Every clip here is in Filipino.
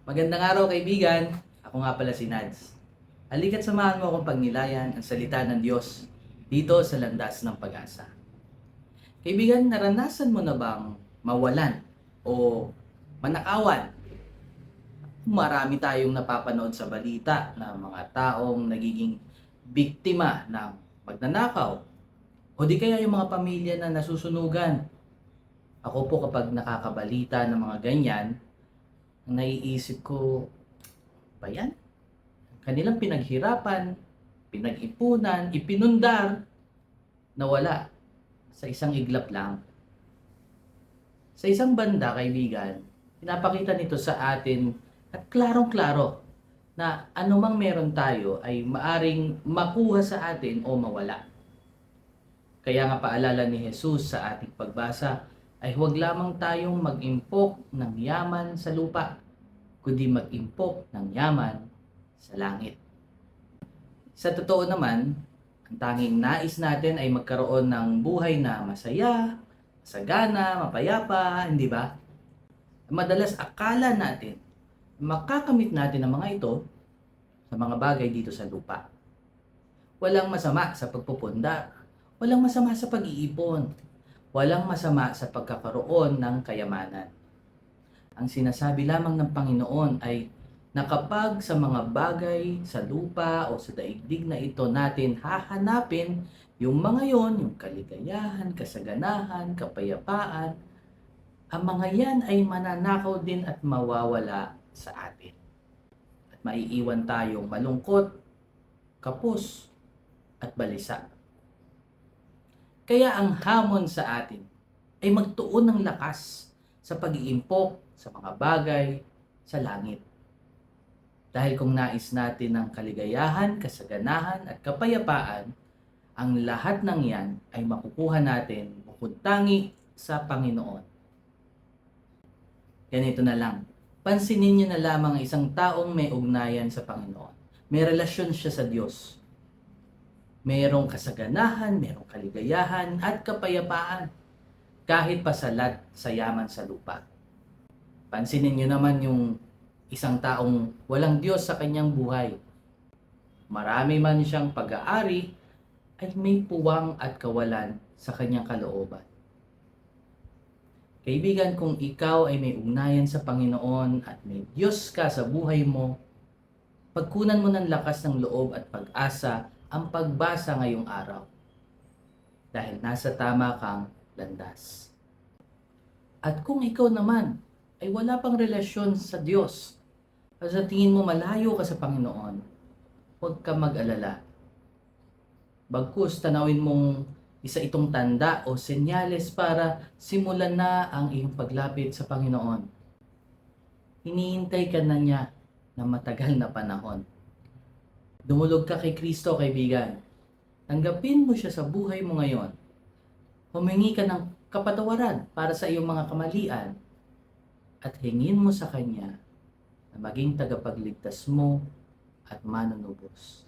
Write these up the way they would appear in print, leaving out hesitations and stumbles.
Magandang araw kaibigan, ako nga pala si Nads. Halika't samahan mo akong pagnilayan ang salita ng Diyos dito sa landas ng pag-asa. Kaibigan, naranasan mo na bang mawalan o manakawan? Marami tayong napapanood sa balita na mga taong nagiging biktima ng magnanakaw o di kaya yung mga pamilya na nasusunugan. Ako po kapag nakakabalita ng mga ganyan, naiisip ko, ba yan? Kanilang pinaghirapan, pinag-ipunan, ipinundar, nawala sa isang iglap lang. Sa isang banda, kaibigan, pinapakita nito sa atin at klarong-klaro na anumang meron tayo ay maaring makuha sa atin o mawala. Kaya nga paalala ni Jesus sa ating pagbasa ay huwag lamang tayong mag-impok ng yaman sa lupa, kundi mag-impok ng yaman sa langit. Sa totoo naman, ang tanging nais natin ay magkaroon ng buhay na masaya, masagana, mapayapa, hindi ba? Madalas akala natin, makakamit natin ang mga ito sa mga bagay dito sa lupa. Walang masama sa pagpupundar, walang masama sa pag-iipon, walang masama sa pagkakaroon ng kayamanan. Ang sinasabi lamang ng Panginoon ay na kapag sa mga bagay sa lupa o sa daigdig na ito natin hahanapin yung mga yon, yung kaligayahan, kasaganahan, kapayapaan, ang mga yan ay mananakaw din at mawawala sa atin. At maiiwan tayong malungkot, kapos, at balisa. Kaya ang hamon sa atin ay magtuon ng lakas sa pag-iimpok sa mga bagay sa langit. Dahil kung nais natin ng kaligayahan, kasaganahan at kapayapaan, ang lahat ng yan ay makukuha natin bukod tangi sa Panginoon. Ganito na lang. Pansinin niyo na lamang isang taong may ugnayan sa Panginoon. May relasyon siya sa Diyos. Mayroong kasaganahan, mayroong kaligayahan at kapayapaan kahit pasalat sa yaman sa lupa. Pansinin niyo naman yung isang taong walang Diyos sa kanyang buhay. Marami man siyang pag-aari ay may puwang at kawalan sa kanyang kalooban. Kaibigan, kung ikaw ay may ugnayan sa Panginoon at may Diyos ka sa buhay mo, pagkunan mo ng lakas ng loob at pag-asa ang pagbasa ngayong araw. Dahil nasa tama kang landas. At kung ikaw naman ay wala pang relasyon sa Diyos, at sa tingin mo malayo ka sa Panginoon, huwag ka mag-alala. Bagkus tanawin mong isa itong tanda o senyales para simulan na ang iyong paglapit sa Panginoon. Hinihintay ka na niya na matagal na panahon. Dumulog ka kay Kristo, kaibigan. Tanggapin mo siya sa buhay mo ngayon. Humingi ka ng kapatawaran para sa iyong mga kamalian at hingin mo sa Kanya na maging tagapagligtas mo at manunubos.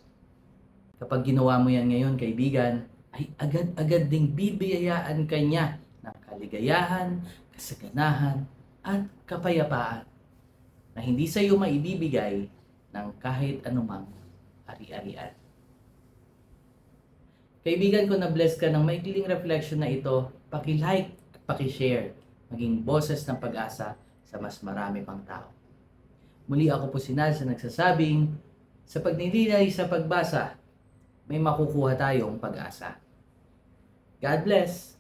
Kapag ginawa mo yan ngayon, kaibigan, ay agad-agad ding bibiyayaan ka niya ng kaligayahan, kasaganahan, at kapayapaan na hindi sa iyo maibibigay ng kahit anumang ari-arian. Kaibigan, kung na-bless ka ng maikling reflection na ito, paki-like at paki-share, maging boses ng pag-asa sa mas marami pang tao. Muli ako po si Nals na nagsasabing, sa pagninilay sa pagbasa, may makukuha tayong pag-asa. God bless!